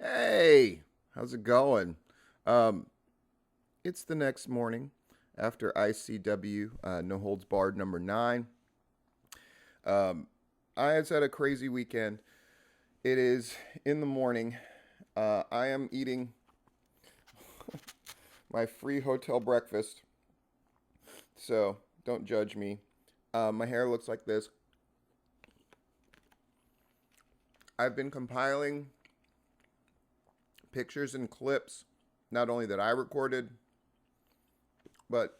Hey, how's it going? Um, it's the next morning after ICW, No Holds Barred number 9. Um, I has had a crazy weekend. It is in the morning. I am eating my free hotel breakfast, so don't judge me. My hair looks like this. I've been compiling pictures and clips, not only that I recorded, but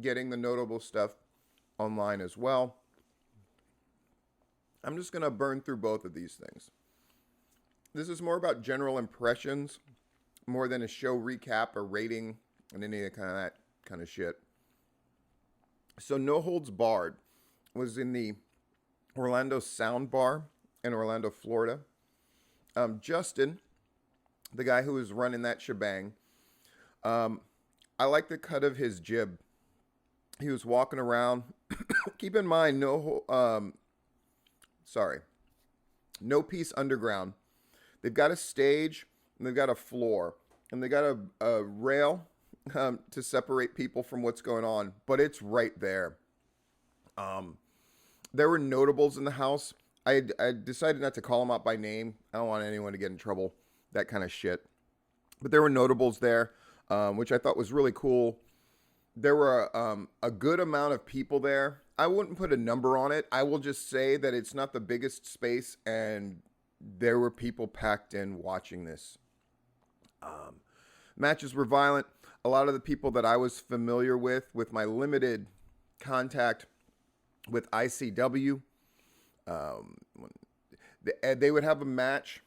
getting the notable stuff online as well. I'm just going to burn through both of these things. This is more about general impressions more than a show recap or rating and any of that kind of shit. So No Holds Barred was in the Orlando Soundbar in Orlando, Florida. Justin, the guy who was running that shebang, um, I like the cut of his jib. He was walking around. Keep in mind, No Peace Underground. They've got a stage and they've got a floor and they got a rail to separate people from what's going on, but it's right there. Um, there were notables in the house. I decided not to call them out by name. I don't want anyone to get in trouble, that kind of shit. But there were notables there, which I thought was really cool. There were a good amount of people there. I wouldn't put a number on it. I will just say that it's not the biggest space, and there were people packed in watching this. Um, Matches were violent. A lot of the people that I was familiar with my limited contact with ICW, um, they would have a match,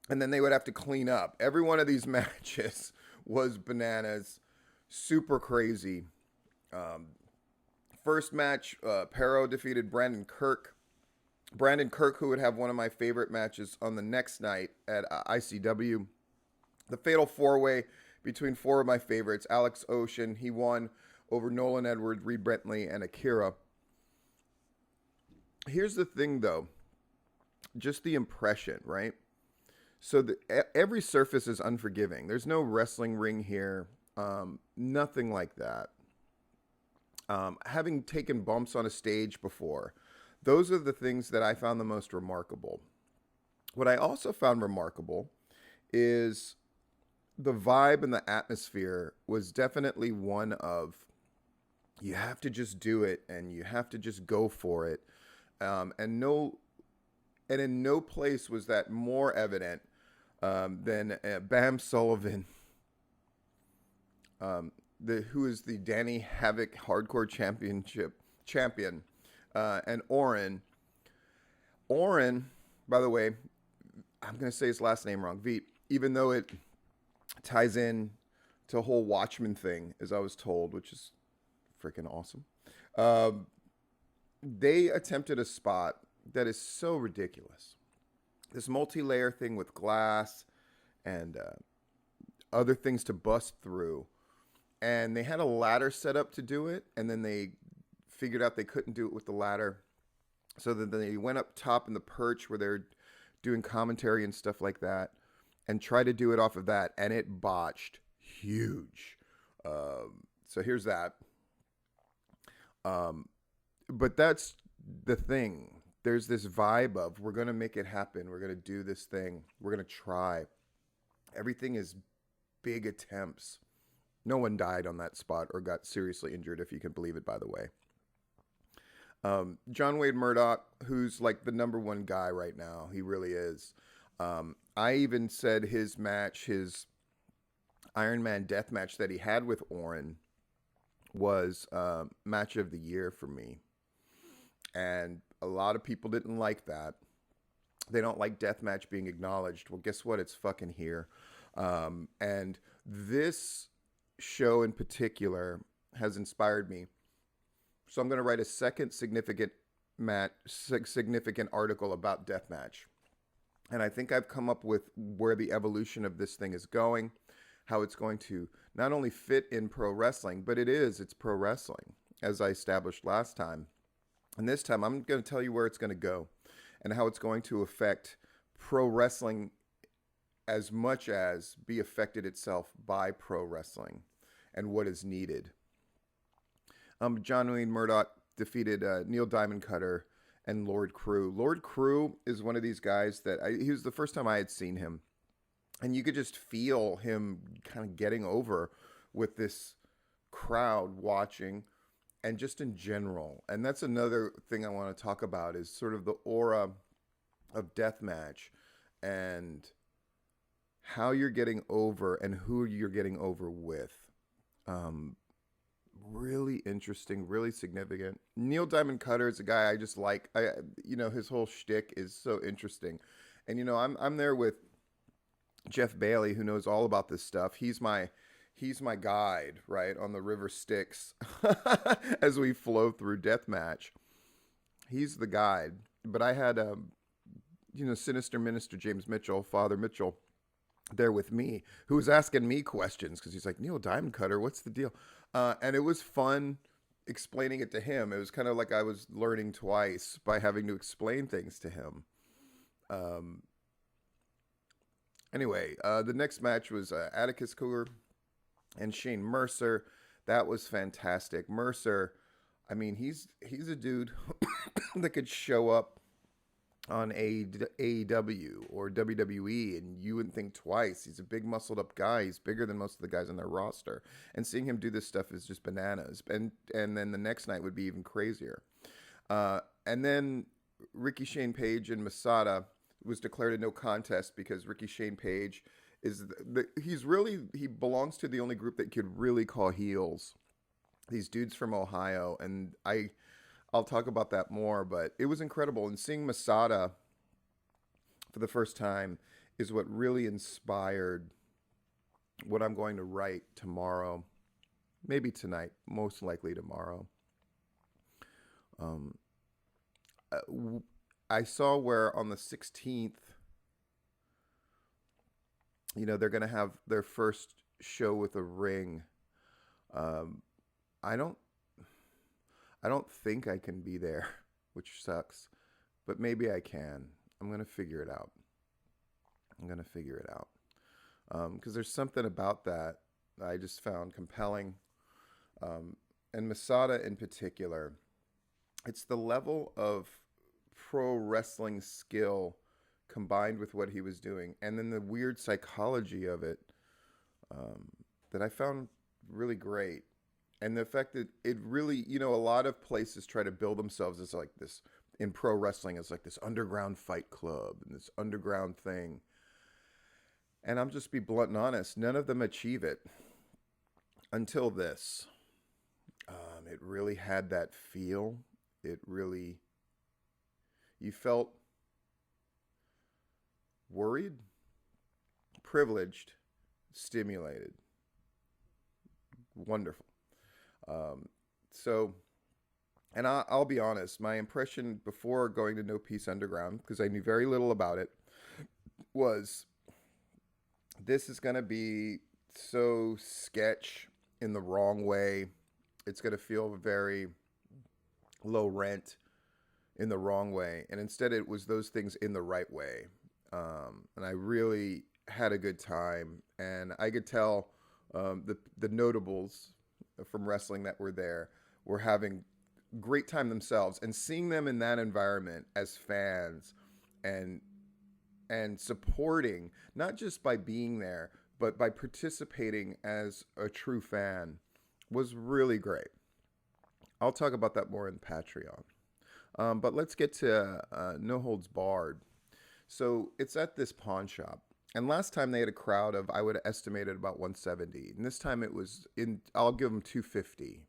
and then they would have to clean up. Every one of these matches was bananas, super crazy. Um, First match, Perro defeated Brandon Kirk. Brandon Kirk, who would have one of my favorite matches on the next night at ICW. The Fatal 4-Way between four of my favorites. Alex Ocean, he won over Nolan Edwards, Reed Bentley, and Akira. Here's the thing, though. Just the impression, right? So every surface is unforgiving. There's no wrestling ring here. Nothing like that. Having taken bumps on a stage before, those are the things that I found the most remarkable. What I also found remarkable is the vibe and the atmosphere was definitely one of you have to just do it and you have to just go for it. And in no place was that more evident than Bam Sullivan, who is the Danny Havoc Hardcore Championship champion, and Oren. Oren, by the way, I'm gonna say his last name wrong, Veet, even though it ties in to a whole Watchmen thing, as I was told, which is freaking awesome. Um, they attempted a spot that is so ridiculous. This multi-layer thing with glass and other things to bust through, and they had a ladder set up to do it, and then they figured out they couldn't do it with the ladder, so then they went up top in the perch where they're doing commentary and stuff like that, and tried to do it off of that, and it botched huge. So here's that. Um, but that's the thing. There's this vibe of we're gonna make it happen. We're gonna do this thing. We're gonna try. Everything is big attempts. No one died on that spot or got seriously injured, if you can believe it, by the way. John Wade Murdoch, who's like the number one guy right now. He really is. I even said his Iron Man death match that he had with Oren was match of the year for me. And a lot of people didn't like that. They don't like deathmatch being acknowledged. Well, guess what? It's fucking here. And this show in particular has inspired me. So I'm going to write a second significant article about deathmatch. And I think I've come up with where the evolution of this thing is going, how it's going to not only fit in pro wrestling, but it's pro wrestling, as I established last time. And this time I'm going to tell you where it's going to go and how it's going to affect pro wrestling as much as be affected itself by pro wrestling and what is needed. John Wayne Murdoch defeated Neil Diamond Cutter and Lord Crew. Lord Crew is one of these guys that he was the first time I had seen him, and you could just feel him kind of getting over with this crowd watching, and just in general. And that's another thing I want to talk about is sort of the aura of deathmatch and how you're getting over and who you're getting over with. Really interesting, really significant. Neil Diamond Cutter is a guy I just like. His whole shtick is so interesting. And I'm there with Jeff Bailey, who knows all about this stuff. He's my guide, right, on the river Styx as we flow through deathmatch. He's the guide. But I had Sinister Minister James Mitchell, Father Mitchell, there with me, who was asking me questions because he's like, Neil Diamond Cutter, what's the deal? And it was fun explaining it to him. It was kind of like I was learning twice by having to explain things to him. Anyway, the next match was Atticus Cougar and Shane Mercer. That was fantastic. Mercer, I mean, he's a dude that could show up on AEW or WWE, and you wouldn't think twice. He's a big, muscled up guy. He's bigger than most of the guys on their roster. And seeing him do this stuff is just bananas. And then the next night would be even crazier. And then Ricky Shane Page and Masada was declared a no contest because Ricky Shane Page is he belongs to the only group that could really call heels. These dudes from Ohio, and I'll talk about that more, but it was incredible. And seeing Masada for the first time is what really inspired what I'm going to write tomorrow, maybe tonight, most likely tomorrow. I saw where on the 16th, they're going to have their first show with a ring. I don't think I can be there, which sucks, but maybe I can. I'm going to figure it out. Because there's something about that I just found compelling. And Masada in particular, it's the level of pro wrestling skill combined with what he was doing, and then the weird psychology of it that I found really great. And the fact that it really, a lot of places try to build themselves as like this, in pro wrestling, as like this underground fight club and this underground thing. And I'm just be blunt and honest, none of them achieve it until this. It really had that feel. You felt worried, privileged, stimulated. Wonderful. And I'll be honest, my impression before going to No Peace Underground, because I knew very little about it, was this is going to be so sketch in the wrong way. It's going to feel very low rent in the wrong way. And instead it was those things in the right way. And I really had a good time. And I could tell the notables from wrestling that were there were having great time themselves, and seeing them in that environment as fans and supporting, not just by being there, but by participating as a true fan, was really great. I'll talk about that more in Patreon. But let's get to No Holds Barred. So it's at this pawn shop. And last time they had a crowd of, I would have estimated about 170. And this time it was I'll give them 250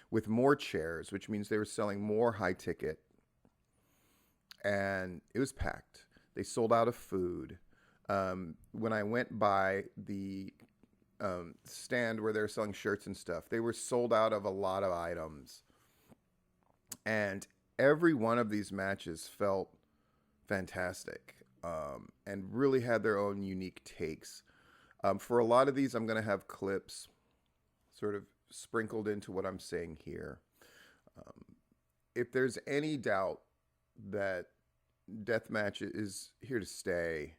with more chairs, which means they were selling more high ticket. And it was packed. They sold out of food. When I went by the stand where they were selling shirts and stuff, they were sold out of a lot of items. And every one of these matches felt fantastic. And really had their own unique takes. For a lot of these, I'm going to have clips sort of sprinkled into what I'm saying here. If there's any doubt that deathmatch is here to stay,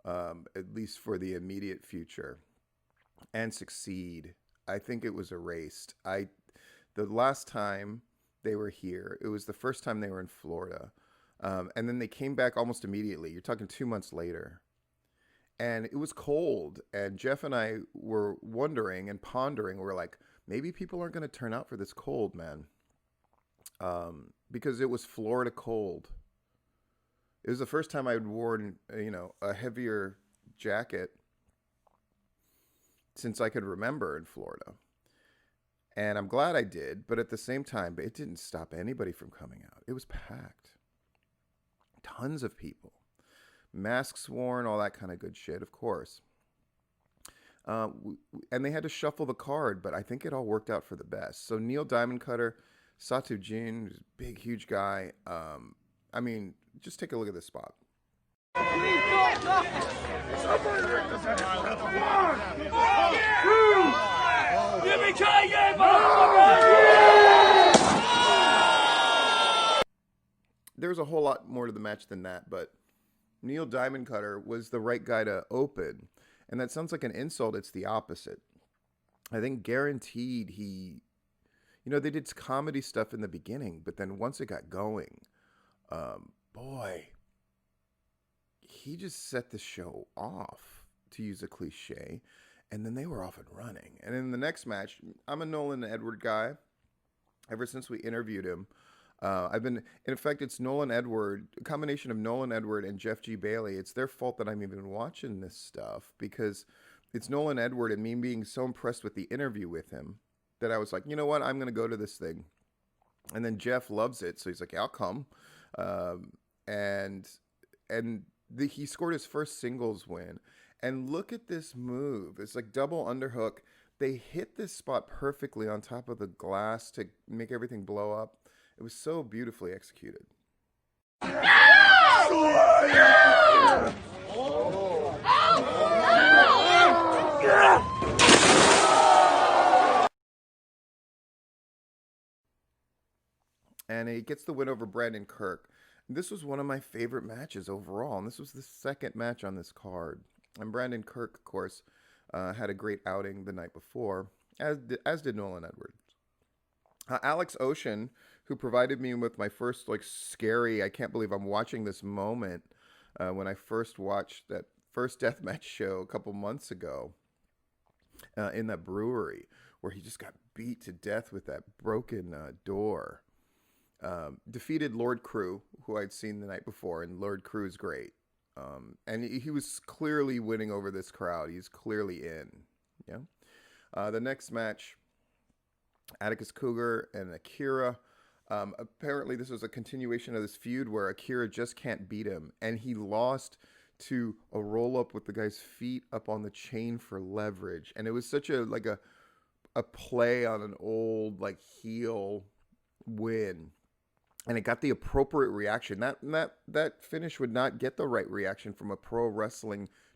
at least for the immediate future, and succeed. I think it was erased. The last time they were here, it was the first time they were in Florida. And then they came back almost immediately. You're talking 2 months later. And it was cold. And Jeff and I were wondering and pondering. We're like, maybe people aren't going to turn out for this cold, man. Because it was Florida cold. It was the first time I'd worn, a heavier jacket since I could remember in Florida. And I'm glad I did. But at the same time, it didn't stop anybody from coming out. It was packed. Tons of people. Masks worn, all that kind of good shit, of course. And they had to shuffle the card, but I think it all worked out for the best. So Neil Diamond Cutter, Satu Jin, who's a big, huge guy. Just take a look at this spot. There's a whole lot more to the match than that, but Neil Diamond Cutter was the right guy to open. And that sounds like an insult. It's the opposite. I think guaranteed they did comedy stuff in the beginning, but then once it got going, he just set the show off, to use a cliche, and then they were off and running. And in the next match, I'm a Nolan Edward guy. Ever since we interviewed him, it's Nolan Edward, a combination of Nolan Edward and Jeff G. Bailey. It's their fault that I'm even watching this stuff, because it's Nolan Edward and me being so impressed with the interview with him that I was like, you know what, I'm going to go to this thing. And then Jeff loves it, so he's like, yeah, I'll come. He scored his first singles win. And look at this move. It's like double underhook. They hit this spot perfectly on top of the glass to make everything blow up. It was so beautifully executed. And he gets the win over Brandon Kirk. This was one of my favorite matches overall, and this was the second match on this card. And Brandon Kirk, of course, had a great outing the night before, as did Nolan Edwards. Alex Ocean, who provided me with my first scary, I can't believe I'm watching this moment, when I first watched that first deathmatch show a couple months ago in that brewery, where he just got beat to death with that broken door. Defeated Lord Crew, who I'd seen the night before, and Lord Crew is great. And he was clearly winning over this crowd. He's clearly in. Yeah. The next match, Atticus Cougar and Akira. Apparently this was a continuation of this feud where Akira just can't beat him, and he lost to a roll up with the guy's feet up on the chain for leverage. And it was such a play on an old heel win. And it got the appropriate reaction. That finish would not get the right reaction from a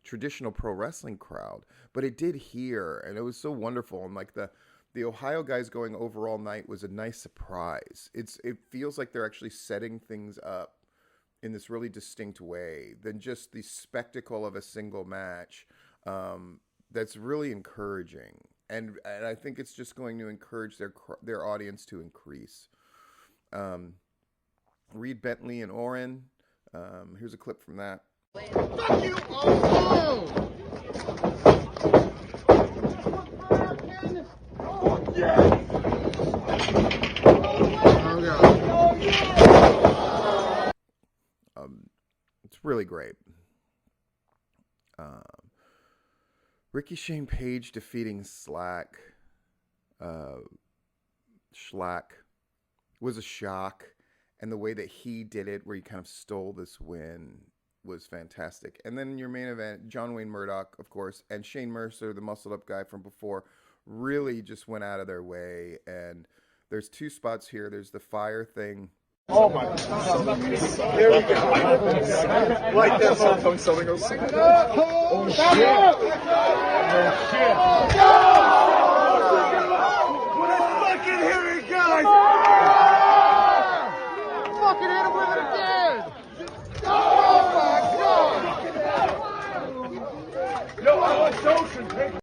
traditional pro wrestling crowd, but it did here, and it was so wonderful. And the Ohio guys going over all night was a nice surprise. It feels like they're actually setting things up in this really distinct way than just the spectacle of a single match. That's really encouraging, and I think it's just going to encourage their audience to increase. Reed Bentley and Oren. Here's a clip from that. Fuck you! Oh! Yeah! It's really great. Ricky Shane Page defeating Schlack was a shock. And the way that he did it, where he kind of stole this win, was fantastic. And then your main event, John Wayne Murdoch, of course, and Shane Mercer, the muscled-up guy from before, really just went out of their way. And there's two spots here. There's the fire thing. Oh my God. There we go. Like that cell phone selling us. Oh shit. Oh shit. What a fucking hit it, guys. Fucking hit him with it again. Oh my God. Yo, I want Joseph.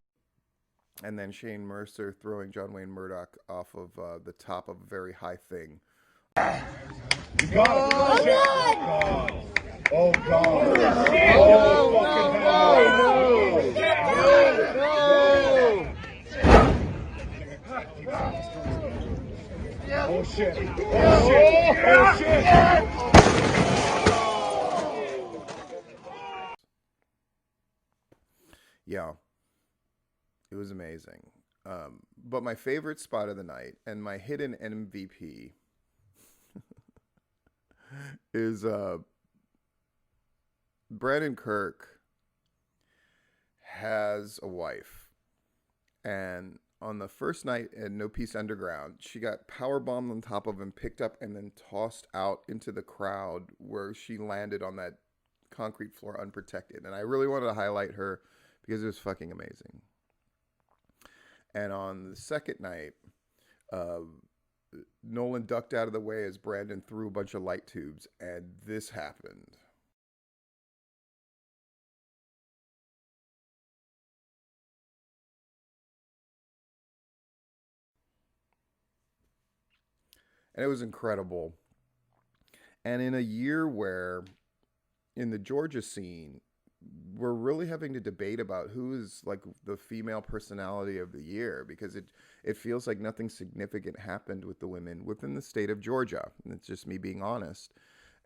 And then Shane Mercer throwing John Wayne Murdoch off of the top of a very high thing. You got it. Oh, God. Oh, shit. Oh, shit. Yeah, it was amazing. But my favorite spot of the night and my hidden MVP is Brandon Kirk has a wife, and on the first night at No Peace Underground, she got power bombed on top of him, picked up, and then tossed out into the crowd where she landed on that concrete floor unprotected. And I really wanted to highlight her because it was fucking amazing. And on the second night, Nolan ducked out of the way as Brandon threw a bunch of light tubes, and this happened. And it was incredible. And in a year where, in the Georgia scene, we're really having to debate about who is like the female personality of the year, because it feels like nothing significant happened with the women within the state of Georgia. And it's just me being honest.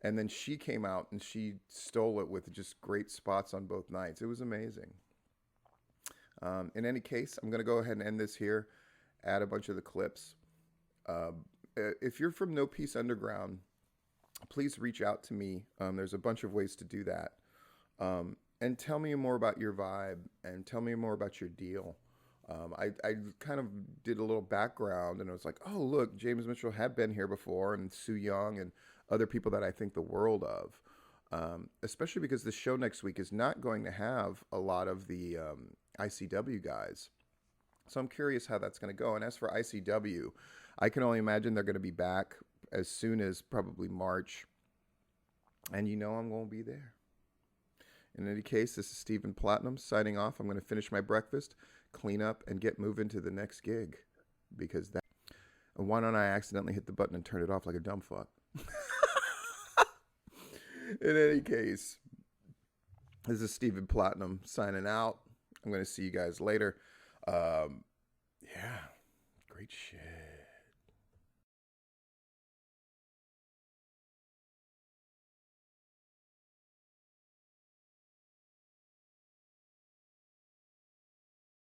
And then she came out and she stole it with just great spots on both nights. It was amazing. In any case, I'm going to go ahead and end this here, add a bunch of the clips. If you're from No Peace Underground, please reach out to me. There's a bunch of ways to do that. And tell me more about your vibe and tell me more about your deal. I kind of did a little background and I was like, oh, look, James Mitchell had been here before, and Sue Young and other people that I think the world of. Especially because the show next week is not going to have a lot of the ICW guys. So I'm curious how that's going to go. And as for ICW, I can only imagine they're going to be back as soon as probably March. And you know I'm going to be there. In any case, this is Stephen Platinum signing off. I'm going to finish my breakfast, clean up, and get moving to the next gig. Because that... And why don't I accidentally hit the button and turn it off like a dumb fuck? In any case, this is Stephen Platinum signing out. I'm going to see you guys later. Yeah, great shit.